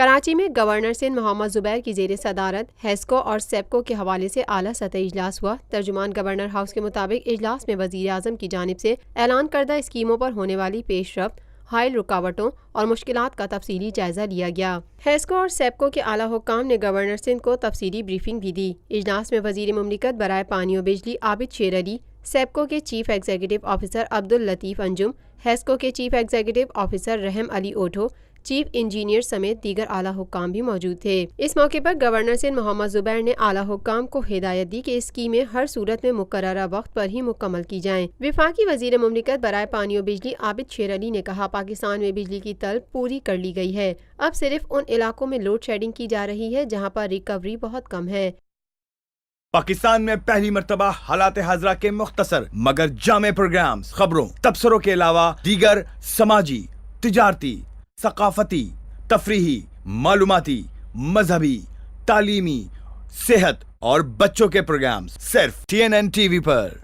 کراچی میں گورنر سندھ محمد زبیر کی زیر صدارت ہیسکو اور سیپکو کے حوالے سے اعلیٰ سطحی اجلاس ہوا۔ ترجمان گورنر ہاؤس کے مطابق اجلاس میں وزیر اعظم کی جانب سے اعلان کردہ اسکیموں پر ہونے والی پیش رفت، حائل رکاوٹوں اور مشکلات کا تفصیلی جائزہ لیا گیا۔ ہیسکو اور سیپکو کے اعلیٰ حکام نے گورنر سندھ کو تفصیلی بریفنگ بھی دی۔ اجلاس میں وزیر مملکت برائے پانی و بجلی عابد شیر علی، سیپکو کے چیف ایگزیکٹو آفیسر عبداللطیف انجم، ہیسکو کے چیف ایگزیکٹو آفیسر رحم علی اوٹھو، چیف انجینئر سمیت دیگر اعلیٰ حکام بھی موجود تھے۔ اس موقع پر گورنر سندھ محمد زبیر نے اعلیٰ حکام کو ہدایت دی کہ اسکیمیں ہر صورت میں مقررہ وقت پر ہی مکمل کی جائیں۔ وفاقی وزیر مملکت برائے پانی و بجلی عابد شیر علی نے کہا، پاکستان میں بجلی کی طلب پوری کر لی گئی ہے، اب صرف ان علاقوں میں لوڈ شیڈنگ کی جا رہی ہے جہاں پر ریکوری بہت کم ہے۔ پاکستان میں پہلی مرتبہ حالات حاضرہ کے مختصر مگر جامع پروگرامز، خبروں، تبصروں کے علاوہ دیگر سماجی، تجارتی، ثقافتی، تفریحی، معلوماتی، مذہبی، تعلیمی، صحت اور بچوں کے پروگرامز صرف TNN TV پر۔